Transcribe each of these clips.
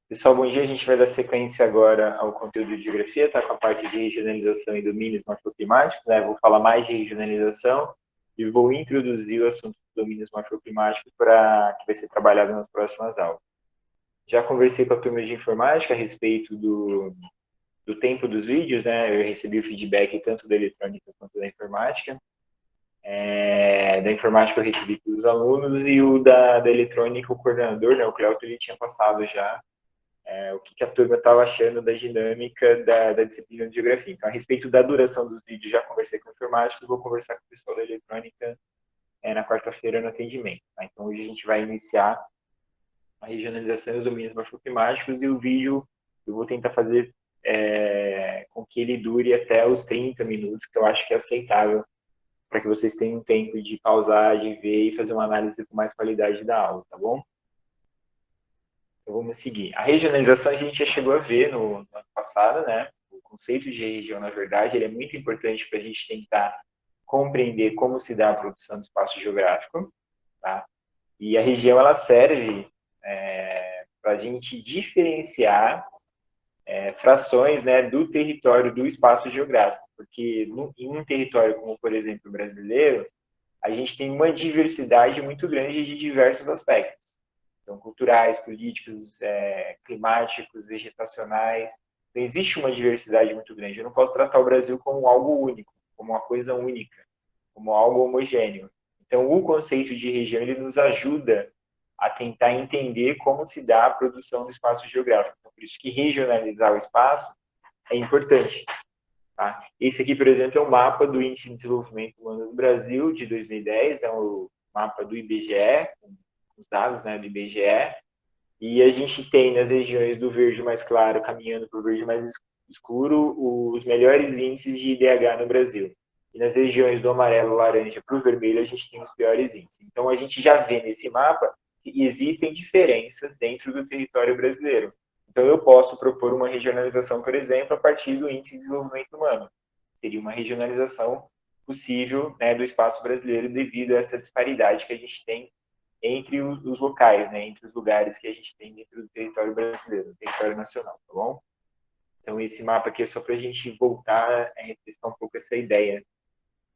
Pessoal, bom dia. A gente vai dar sequência agora ao conteúdo de geografia, tá? Com a parte de regionalização e domínios morfoclimáticos, né? Vou falar mais de regionalização e vou introduzir o assunto de domínios morfoclimáticos para que vai ser trabalhado nas próximas aulas. Já conversei com a turma de informática a respeito do tempo dos vídeos, né? Eu recebi o feedback tanto da eletrônica quanto da informática. Da informática eu recebi dos alunos e o da eletrônica, o coordenador, né? O Cleuto, ele tinha passado já o que a turma estava achando da dinâmica da disciplina de geografia. Então, a respeito da duração dos vídeos, já conversei com o informático e vou conversar com o pessoal da eletrônica na quarta-feira no atendimento. Tá? Então, hoje a gente vai iniciar a regionalização dos domínios morfoclimáticos e o vídeo eu vou tentar fazer com que ele dure até os 30 minutos, que eu acho que é aceitável para que vocês tenham tempo de pausar, de ver e fazer uma análise com mais qualidade da aula, tá bom? Então, vamos seguir. A regionalização a gente já chegou a ver no ano passado, né? O conceito de região, na verdade, ele é muito importante para a gente tentar compreender como se dá a produção do espaço geográfico, tá? E a região, ela serve para a gente diferenciar frações, né, do território, do espaço geográfico, porque em um território como, por exemplo, o brasileiro, a gente tem uma diversidade muito grande de diversos aspectos. Então, culturais, políticos, climáticos, vegetacionais. Então, existe uma diversidade muito grande. Eu não posso tratar o Brasil como algo único, como uma coisa única, como algo homogêneo. Então, o conceito de região ele nos ajuda a tentar entender como se dá a produção do espaço geográfico. Então, por isso que regionalizar o espaço é importante. Tá? Esse aqui, por exemplo, é um mapa do Índice de Desenvolvimento Humano do Brasil, de 2010, é o mapa do IBGE, com os dados, né, do IBGE, e a gente tem nas regiões do verde mais claro, caminhando para o verde mais escuro, os melhores índices de IDH no Brasil. E nas regiões do amarelo laranja para o vermelho, a gente tem os piores índices. Então, a gente já vê nesse mapa que existem diferenças dentro do território brasileiro. Então, eu posso propor uma regionalização, por exemplo, a partir do Índice de Desenvolvimento Humano. Seria uma regionalização possível, né, do espaço brasileiro devido a essa disparidade que a gente tem entre os locais, né, entre os lugares que a gente tem dentro do território brasileiro, do território nacional, tá bom? Então, esse mapa aqui é só para a gente voltar a refrescar um pouco essa ideia,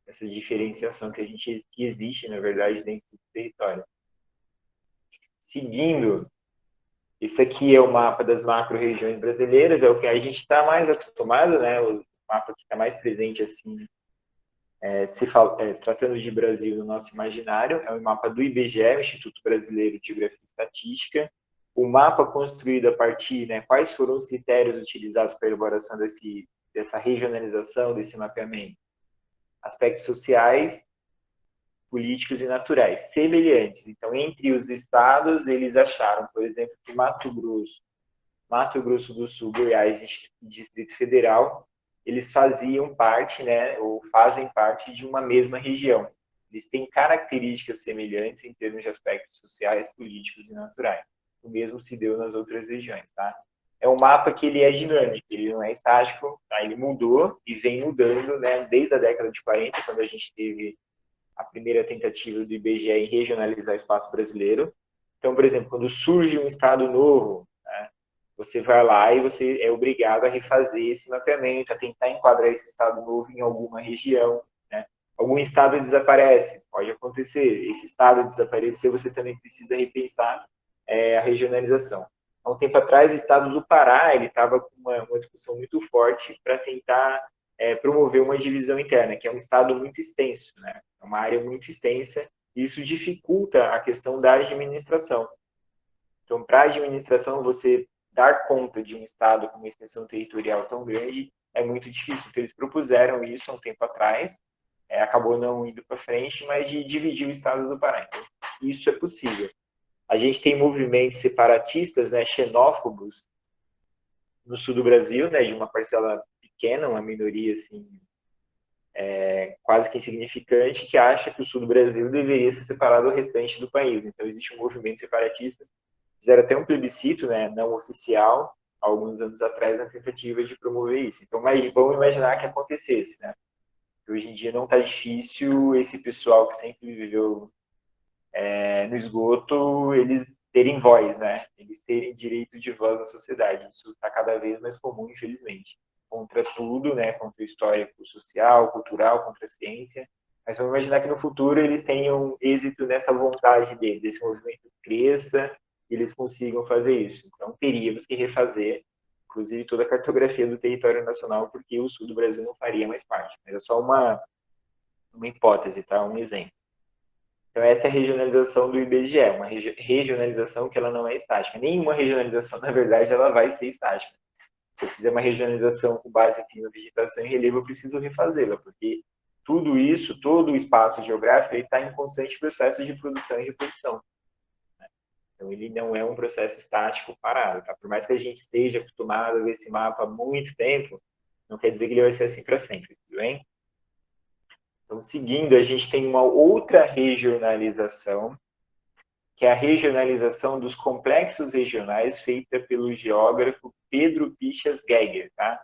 essa diferenciação que existe, na verdade, dentro do território. Seguindo, esse aqui é o mapa das macro-regiões brasileiras, é o que a gente está mais acostumado, né? O mapa que está mais presente, assim, se tratando de Brasil no nosso imaginário, é o mapa do IBGE, o Instituto Brasileiro de Geografia e Estatística. O mapa construído a partir, né, quais foram os critérios utilizados para a elaboração dessa regionalização, desse mapeamento? Aspectos sociais, políticos e naturais, semelhantes. Então, entre os estados, eles acharam, por exemplo, que Mato Grosso do Sul, Goiás e Distrito Federal, eles faziam parte, né, ou fazem parte de uma mesma região. Eles têm características semelhantes em termos de aspectos sociais, políticos e naturais. O mesmo se deu nas outras regiões, tá? É um mapa que ele é dinâmico, ele não é estático, tá? Ele mudou e vem mudando, né, desde a década de 40, quando a gente teve a primeira tentativa do IBGE em regionalizar o espaço brasileiro. Então, por exemplo, quando surge um estado novo, né, você vai lá e você é obrigado a refazer esse mapeamento, a tentar enquadrar esse estado novo em alguma região. Né? Algum estado desaparece, pode acontecer. Esse estado desaparecer, você também precisa repensar a regionalização. Há um tempo atrás, o estado do Pará ele estava com uma discussão muito forte para tentar promover uma divisão interna, que é um estado muito extenso, né? É uma área muito extensa, e isso dificulta a questão da administração. Então, para a administração, você dar conta de um estado com uma extensão territorial tão grande é muito difícil. Então, eles propuseram isso há um tempo atrás, acabou não indo para frente, mas de dividir o estado do Pará. Então, isso é possível. A gente tem movimentos separatistas, né, xenófobos, no sul do Brasil, né, de uma parcela pequena, uma minoria assim, quase que insignificante, que acha que o sul do Brasil deveria ser separado do restante do país. Então, existe um movimento separatista. Fizeram até um plebiscito, né, não oficial, alguns anos atrás, na tentativa de promover isso. Então, mas vamos imaginar que acontecesse, né? Hoje em dia não está difícil, esse pessoal que sempre viveu no esgoto, eles terem voz, né? Eles terem direito de voz na sociedade. Isso está cada vez mais comum, infelizmente. Contra tudo, né? Contra o histórico social, cultural, contra a ciência. Mas vamos imaginar que no futuro eles tenham êxito nessa vontade deles, desse movimento cresça e eles consigam fazer isso. Então, teríamos que refazer, inclusive, toda a cartografia do território nacional, porque o sul do Brasil não faria mais parte. Mas é só uma hipótese, tá? Um exemplo. Então, essa é a regionalização do IBGE, uma regionalização que ela não é estática. Nenhuma regionalização, na verdade, ela vai ser estática. Se eu fizer uma regionalização com base aqui na vegetação e relevo, eu preciso refazê-la, porque tudo isso, todo o espaço geográfico, está em constante processo de produção e reposição. Então, ele não é um processo estático parado. Tá? Por mais que a gente esteja acostumado a ver esse mapa há muito tempo, não quer dizer que ele vai ser assim para sempre, tudo bem? Então, seguindo, a gente tem uma outra regionalização, que é a regionalização dos complexos regionais, feita pelo geógrafo Pedro Pichas Geiger, tá?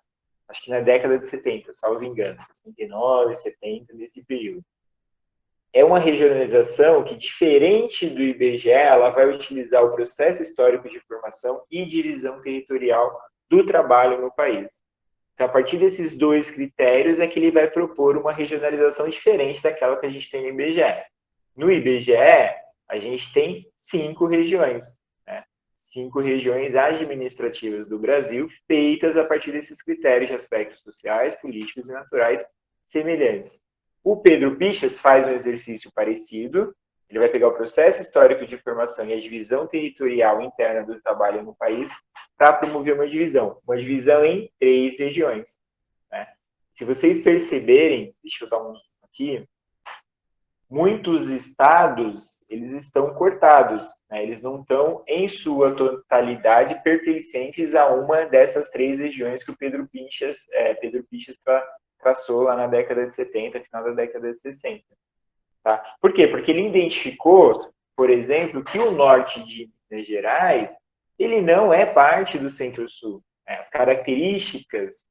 Acho que na década de 70, salvo engano, 69, 70, nesse período. É uma regionalização que, diferente do IBGE, ela vai utilizar o processo histórico de formação e divisão territorial do trabalho no país. Então, a partir desses dois critérios é que ele vai propor uma regionalização diferente daquela que a gente tem no IBGE. No IBGE, a gente tem 5 regiões, né? 5 regiões administrativas do Brasil, feitas a partir desses critérios de aspectos sociais, políticos e naturais semelhantes. O Pedro Pichas faz um exercício parecido, ele vai pegar o processo histórico de formação e a divisão territorial interna do trabalho no país para promover uma divisão em 3 regiões. Né? Se vocês perceberem, deixa eu dar um aqui, muitos estados, eles estão cortados, né? Eles não estão, em sua totalidade, pertencentes a uma dessas 3 regiões que o Pedro Pichas traçou lá na década de 70, final da década de 60. Tá? Por quê? Porque ele identificou, por exemplo, que o norte de Minas Gerais, ele não é parte do Centro-Sul. Né? As características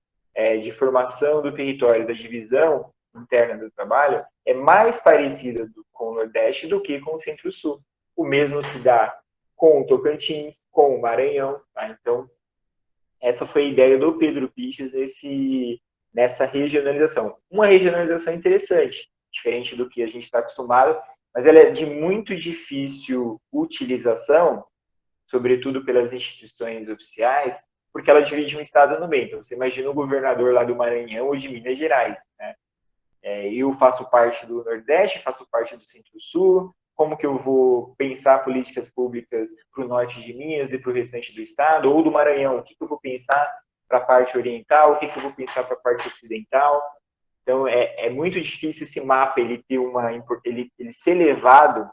de formação do território, da divisão interna do trabalho, é mais parecida com o Nordeste do que com o Centro-Sul. O mesmo se dá com o Tocantins, com o Maranhão. Tá? Então, essa foi a ideia do Pedro Pichas nessa regionalização. Uma regionalização interessante, diferente do que a gente está acostumado, mas ela é de muito difícil utilização, sobretudo pelas instituições oficiais, porque ela divide um estado no meio. Então, você imagina o governador lá do Maranhão ou de Minas Gerais, né? Eu faço parte do Nordeste, faço parte do Centro-Sul, como que eu vou pensar políticas públicas para o norte de Minas e para o restante do estado, ou do Maranhão, o que eu vou pensar para a parte oriental, o que eu vou pensar para a parte ocidental. Então, é muito difícil esse mapa ele ser levado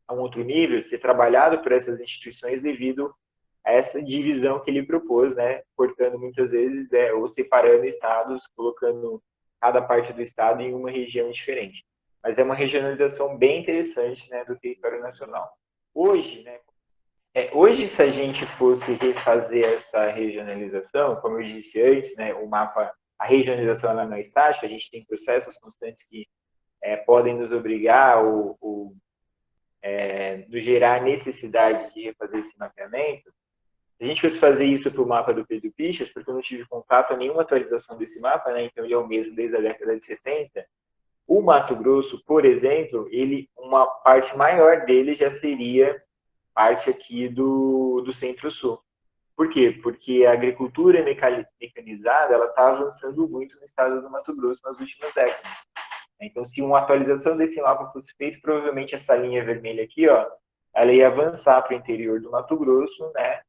a um outro nível, ser trabalhado por essas instituições devido a essa divisão que ele propôs, né, cortando muitas vezes, ou separando estados, colocando cada parte do estado em uma região diferente. Mas é uma regionalização bem interessante, né, do território nacional. Hoje, hoje, se a gente fosse refazer essa regionalização, como eu disse antes, né, o mapa, a regionalização ela não é estática, a gente tem processos constantes que podem nos obrigar ou nos gerar a necessidade de refazer esse mapeamento. Se a gente fosse fazer isso para o mapa do Pedro Pichas, porque eu não tive contato a nenhuma atualização desse mapa, né, então ele é o mesmo desde a década de 70, o Mato Grosso, por exemplo, uma parte maior dele já seria parte aqui do Centro-Sul. Por quê? Porque a agricultura mecanizada ela está avançando muito no estado do Mato Grosso nas últimas décadas. Então, se uma atualização desse mapa fosse feita, provavelmente essa linha vermelha aqui, ó, ela ia avançar para o interior do Mato Grosso, né,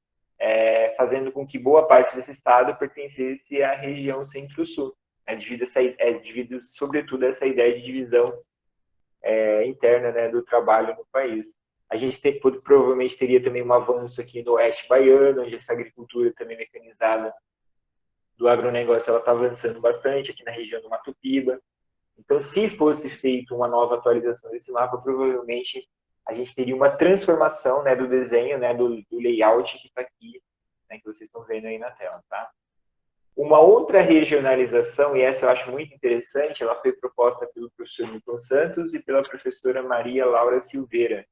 fazendo com que boa parte desse estado pertencesse à região Centro-Sul, devido, sobretudo, a essa ideia de divisão interna, né, do trabalho no país. A gente provavelmente teria também um avanço aqui no oeste baiano, onde essa agricultura também mecanizada do agronegócio está avançando bastante, aqui na região do Mato Piba. Então, se fosse feita uma nova atualização desse mapa, provavelmente a gente teria uma transformação, né, do desenho, né, do layout que está aqui, né, que vocês estão vendo aí na tela. Tá? Uma outra regionalização, e essa eu acho muito interessante, ela foi proposta pelo professor Milton Santos e pela professora Maria Laura Silveira.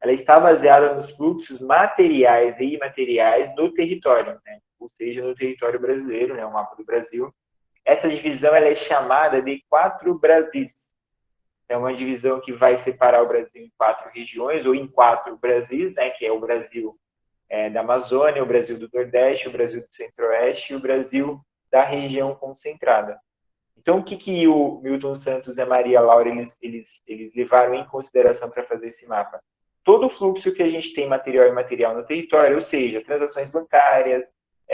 ela está baseada nos fluxos materiais e imateriais do território, né? Ou seja, no território brasileiro, né? O mapa do Brasil. Essa divisão ela é chamada de 4 Brasis. É uma divisão que vai separar o Brasil em 4 regiões, ou em 4 Brasis, né? Que é o Brasil da Amazônia, o Brasil do Nordeste, o Brasil do Centro-Oeste e o Brasil da região concentrada. Então, o que o Milton Santos e a Maria Laura eles levaram em consideração para fazer esse mapa? Todo o fluxo que a gente tem material e imaterial no território, ou seja, transações bancárias,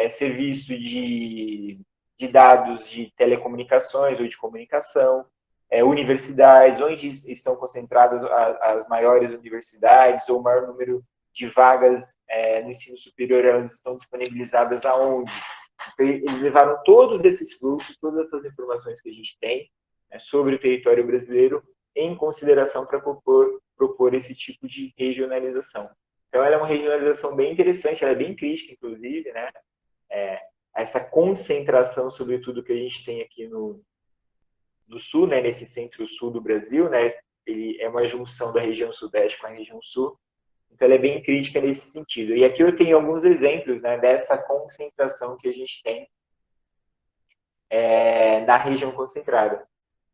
serviço de dados de telecomunicações ou de comunicação, universidades, onde estão concentradas as maiores universidades ou o maior número de vagas no ensino superior, elas estão disponibilizadas aonde? Eles levaram todos esses fluxos, todas essas informações que a gente tem sobre o território brasileiro em consideração para propor esse tipo de regionalização. Então, ela é uma regionalização bem interessante, ela é bem crítica, inclusive, né? Essa concentração, sobretudo, que a gente tem aqui no sul, né? Nesse centro-sul do Brasil, né? Ele é uma junção da região sudeste com a região sul. Então, ela é bem crítica nesse sentido. E aqui eu tenho alguns exemplos, né, dessa concentração que a gente tem na região concentrada.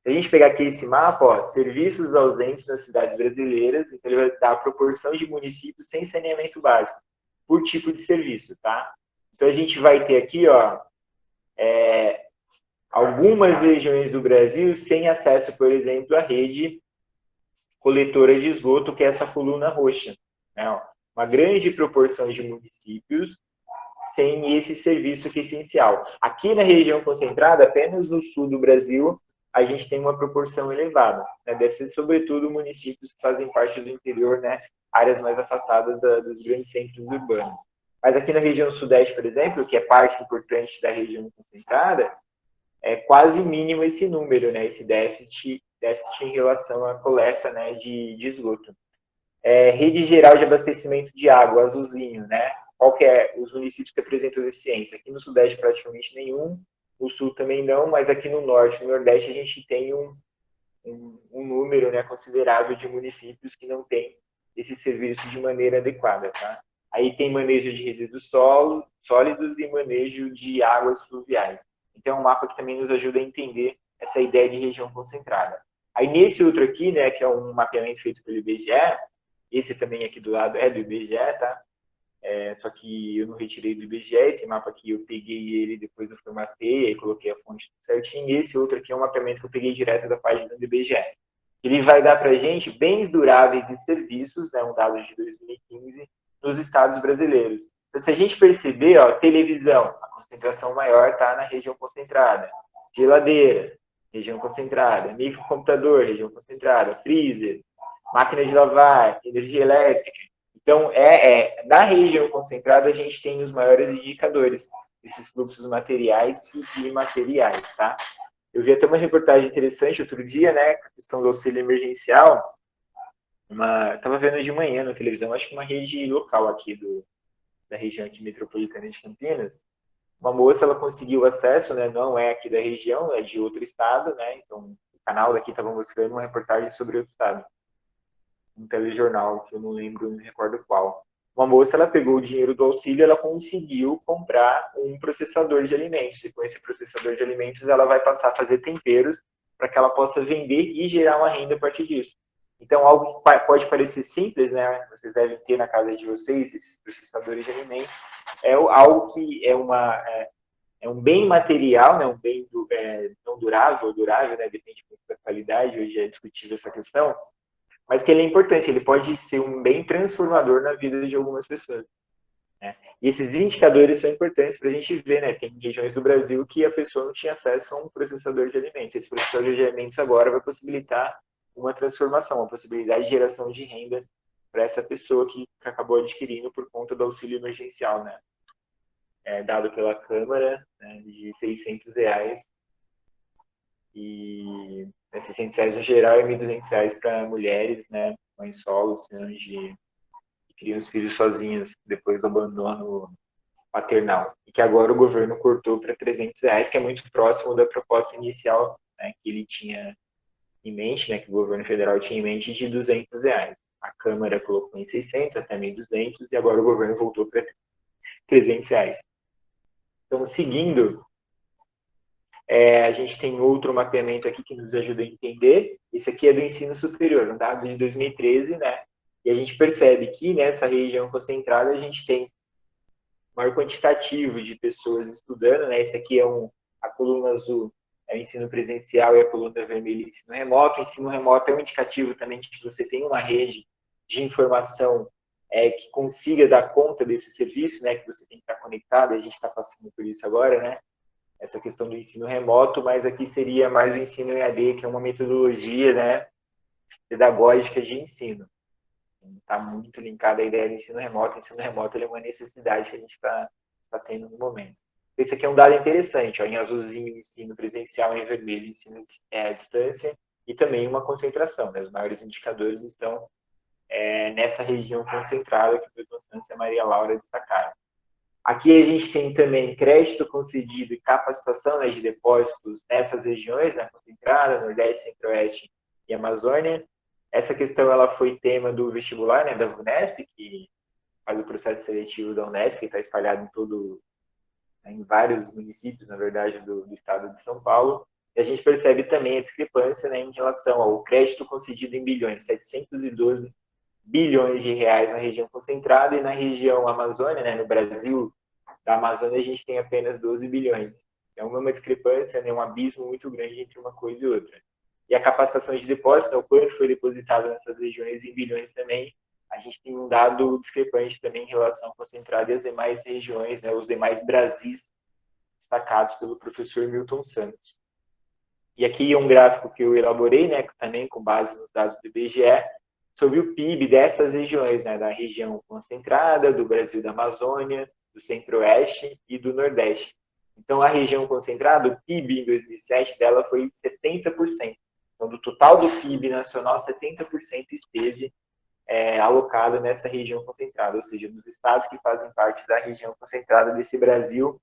Se a gente pegar aqui esse mapa, ó, serviços ausentes nas cidades brasileiras, então ele vai dar a proporção de municípios sem saneamento básico, por tipo de serviço, tá? Então, a gente vai ter aqui, ó, algumas regiões do Brasil sem acesso, por exemplo, à rede coletora de esgoto, que é essa coluna roxa, né? Uma grande proporção de municípios sem esse serviço que é essencial. Aqui na região concentrada, apenas no sul do Brasil, a gente tem uma proporção elevada. Né? Deve ser, sobretudo, municípios que fazem parte do interior, né? Áreas mais afastadas dos grandes centros urbanos. Mas aqui na região sudeste, por exemplo, que é parte importante da região concentrada, é quase mínimo esse número, né? Esse déficit em relação à coleta, né, de esgoto. Rede geral de abastecimento de água, azulzinho, né? Qual que é os municípios que apresentam deficiência? Aqui no Sudeste praticamente nenhum, no Sul também não, mas aqui no Norte, no Nordeste a gente tem um número, né, considerável de municípios que não tem esse serviço de maneira adequada, tá? Aí tem manejo de resíduos sólidos e manejo de águas fluviais. Então é um mapa que também nos ajuda a entender essa ideia de região concentrada. Aí nesse outro aqui, né, que é um mapeamento feito pelo IBGE, esse também aqui do lado é do IBGE, tá? Só que eu não retirei do IBGE, esse mapa aqui eu peguei ele, depois eu formatei, aí coloquei a fonte certinho, e esse outro aqui é um mapeamento que eu peguei direto da página do IBGE. Ele vai dar para a gente bens duráveis e serviços, né, um dado de 2015, nos estados brasileiros. Então, se a gente perceber, ó, televisão, a concentração maior está na região concentrada. Geladeira, região concentrada. Microcomputador, região concentrada. Freezer, máquina de lavar, energia elétrica. Então, na região concentrada, a gente tem os maiores indicadores desses fluxos materiais e imateriais, tá? Eu vi até uma reportagem interessante outro dia, né, com a questão do auxílio emergencial. Estava vendo de manhã na televisão, acho que uma rede local aqui da região aqui metropolitana de Campinas. Uma moça, ela conseguiu acesso, né, não é aqui da região, é de outro estado, né, então o canal daqui estava mostrando uma reportagem sobre outro estado. Um telejornal, que eu não lembro, não me recordo qual. Uma moça, ela pegou o dinheiro do auxílio, ela conseguiu comprar um processador de alimentos. E com esse processador de alimentos, ela vai passar a fazer temperos para que ela possa vender e gerar uma renda a partir disso. Então, algo que pode parecer simples, né? Vocês devem ter na casa de vocês esses processadores de alimentos. É algo que é um bem material, né? Um bem não durável, né? Depende muito da qualidade, hoje é discutível essa questão, mas que ele é importante, ele pode ser um bem transformador na vida de algumas pessoas. Né? E esses indicadores são importantes para a gente ver, né? Tem regiões do Brasil que a pessoa não tinha acesso a um processador de alimentos. Esse processador de alimentos agora vai possibilitar uma transformação, uma possibilidade de geração de renda para essa pessoa que acabou adquirindo por conta do auxílio emergencial, né? Dado pela Câmara, né, de R$600, e R$600 no geral e R$1.200 para mulheres, né, mães solos, que criam os filhos sozinhas depois do abandono paternal. E que agora o governo cortou para R$300, que é muito próximo da proposta inicial, né, que ele tinha em mente, né, que o governo federal tinha em mente, de R$200. A Câmara colocou em 600, até 1.200, e agora o governo voltou para R$300. Então, seguindo, a gente tem outro mapeamento aqui que nos ajuda a entender. Esse aqui é do ensino superior, um dado de 2013, né? E a gente percebe que nessa região concentrada a gente tem maior quantitativo de pessoas estudando, né? Esse aqui é a coluna azul é o ensino presencial e a coluna vermelha é o ensino remoto. O ensino remoto é um indicativo também de que você tem uma rede de informação que consiga dar conta desse serviço, né? Que você tem que estar conectado. A gente está passando por isso agora, né? Essa questão do ensino remoto, mas aqui seria mais o ensino EAD, que é uma metodologia, né, pedagógica de ensino. Está muito linkada à ideia do ensino remoto. O ensino remoto é uma necessidade que a gente está tendo no momento. Esse aqui é um dado interessante, ó, em azulzinho, ensino presencial, em vermelho, ensino à distância, e também uma concentração, né? Os maiores indicadores estão nessa região concentrada, que o Constância e a Maria Laura destacaram. Aqui a gente tem também crédito concedido e capacitação, né, de depósitos nessas regiões, né, concentrada, Nordeste, Centro-Oeste e Amazônia. Essa questão ela foi tema do vestibular, né, da Unesp, que faz o processo seletivo da Unesp, que está espalhado em vários municípios, na verdade, do estado de São Paulo. E a gente percebe também a discrepância, né, em relação ao crédito concedido em bilhões, 712 bilhões de reais na região concentrada, e na região Amazônia, né, no Brasil, da Amazônia, a gente tem apenas 12 bilhões. É uma discrepância, né, um abismo muito grande entre uma coisa e outra. E a capacitação de depósito, né, o quanto foi depositado nessas regiões em bilhões também, a gente tem um dado discrepante também em relação concentrada e as demais regiões, né, os demais Brasis destacados pelo professor Milton Santos. E aqui é um gráfico que eu elaborei, né, também com base nos dados do IBGE, sobre o PIB dessas regiões, né, da região concentrada, do Brasil da Amazônia, do Centro-Oeste e do Nordeste. Então, a região concentrada, o PIB em 2007 dela foi 70%. Então, do total do PIB nacional, 70% esteve alocado nessa região concentrada, ou seja, dos estados que fazem parte da região concentrada desse Brasil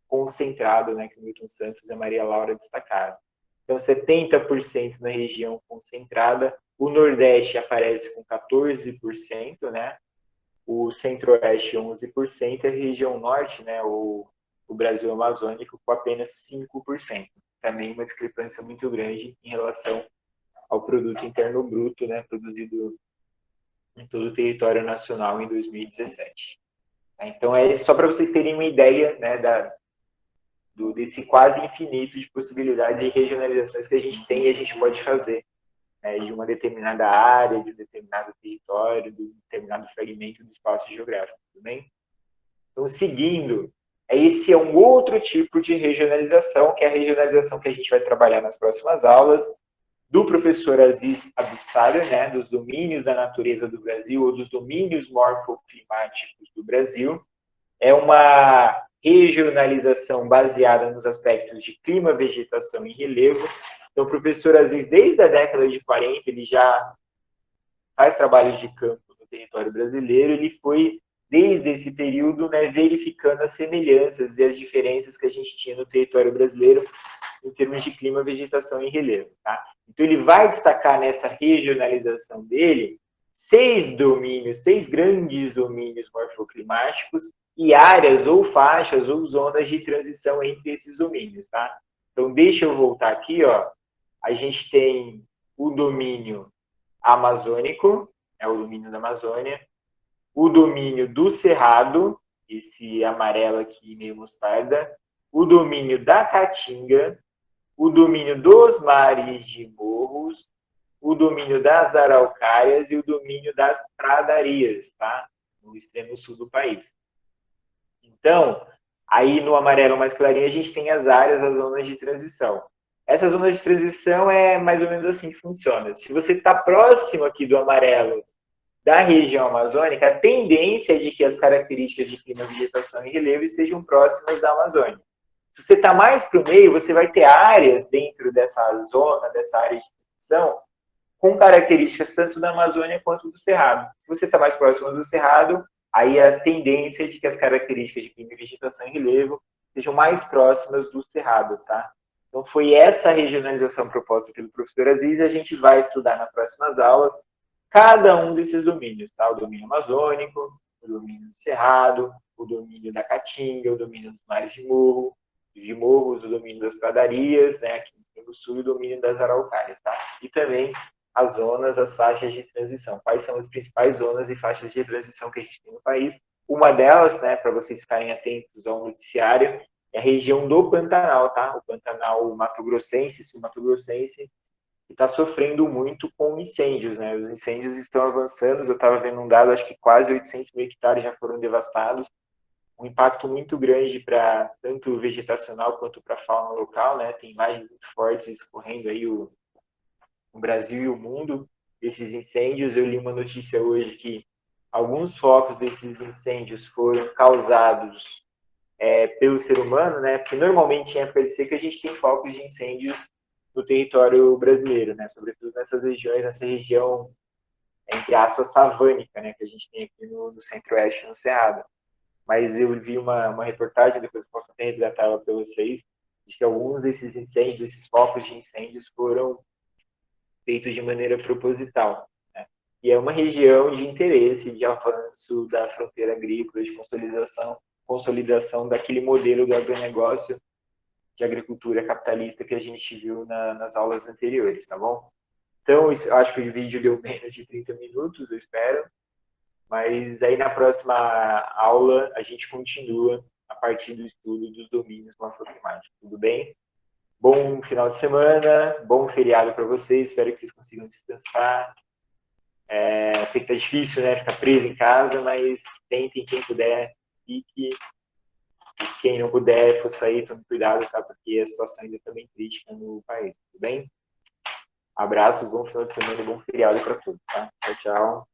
concentrado, né, que o Milton Santos e a Maria Laura destacaram. Então, 70% na região concentrada, o Nordeste aparece com 14%, né? O Centro-Oeste 11%, e a região Norte, né, o Brasil amazônico, com apenas 5%. Também uma discrepância muito grande em relação ao produto interno bruto, né, produzido em todo o território nacional em 2017. Então, é só para vocês terem uma ideia, né, desse quase infinito de possibilidades de regionalizações que a gente tem e a gente pode fazer, né, de uma determinada área, de um determinado território, de um determinado fragmento do espaço geográfico, tudo bem? Então, seguindo, esse é um outro tipo de regionalização, que é a regionalização que a gente vai trabalhar nas próximas aulas, do professor Aziz Abissado, né, dos domínios da natureza do Brasil, ou dos domínios morfoclimáticos do Brasil. É uma regionalização baseada nos aspectos de clima, vegetação e relevo. Então, o professor Aziz, desde a década de 40, ele já faz trabalhos de campo no território brasileiro. Ele foi, desde esse período, né, verificando as semelhanças e as diferenças que a gente tinha no território brasileiro em termos de clima, vegetação e relevo. Tá? Então, ele vai destacar nessa regionalização dele 6 grandes domínios morfoclimáticos e áreas ou faixas ou zonas de transição entre esses domínios, tá? Então, deixa eu voltar aqui, ó. A gente tem o domínio amazônico, é o domínio da Amazônia, o domínio do Cerrado, esse amarelo aqui meio mostarda, o domínio da Caatinga, o domínio dos mares de morros, o domínio das araucárias e o domínio das pradarias, tá? No extremo sul do país. Então, aí no amarelo mais clarinho a gente tem as áreas, as zonas de transição. Essas zonas de transição é mais ou menos assim que funciona. Se você está próximo aqui do amarelo da região amazônica, a tendência é de que as características de clima, vegetação e relevo sejam próximas da Amazônia. Se você está mais para o meio, você vai ter áreas dentro dessa zona, dessa área de transição, com características tanto da Amazônia quanto do Cerrado. Se você está mais próximo do Cerrado, aí a tendência é de que as características de clima, vegetação e relevo sejam mais próximas do Cerrado, tá? Então, foi essa regionalização proposta pelo professor Aziz, e a gente vai estudar nas próximas aulas cada um desses domínios, tá? O domínio amazônico, o domínio do cerrado, o domínio da caatinga, o domínio dos mares de morros, o domínio das pradarias, né? Aqui no sul, o domínio das araucárias, tá? E também as zonas, as faixas de transição. Quais são as principais zonas e faixas de transição que a gente tem no país? Uma delas, né, para vocês ficarem atentos ao noticiário, é a região do Pantanal, tá? O Pantanal mato-grossense, sul-mato-grossense, que está sofrendo muito com incêndios, né? Os incêndios estão avançando, eu estava vendo um dado, acho que quase 800 mil hectares já foram devastados, um impacto muito grande para tanto o vegetacional quanto para a fauna local, né? Tem imagens muito fortes correndo aí o Brasil e o mundo desses incêndios. Eu li uma notícia hoje que alguns focos desses incêndios foram causados pelo ser humano, né? Porque normalmente em época de seca a gente tem focos de incêndios no território brasileiro, né? Sobretudo nessas regiões, nessa região, entre aspas, savânica, né? Que a gente tem aqui no centro-oeste, no Cerrado. Mas eu vi uma reportagem, depois eu posso até resgatá-la para vocês, de que alguns desses incêndios, desses focos de incêndios foram feitos de maneira proposital, né? E é uma região de interesse, de avanço da fronteira agrícola, de consolidação daquele modelo do agronegócio de agricultura capitalista que a gente viu nas aulas anteriores, tá bom? Então, eu acho que o vídeo deu menos de 30 minutos, eu espero. Mas aí na próxima aula a gente continua a partir do estudo dos domínios morfoclimáticos. Tudo bem? Bom final de semana, bom feriado para vocês. Espero que vocês consigam descansar. Sei que tá difícil, né? Ficar preso em casa, mas tentem, quem puder, fique. E quem não puder, for sair, tome cuidado, tá? Porque a situação ainda está bem crítica no país. Tudo bem? Abraços, bom final de semana e bom feriado para todos, tá? Tchau, tchau.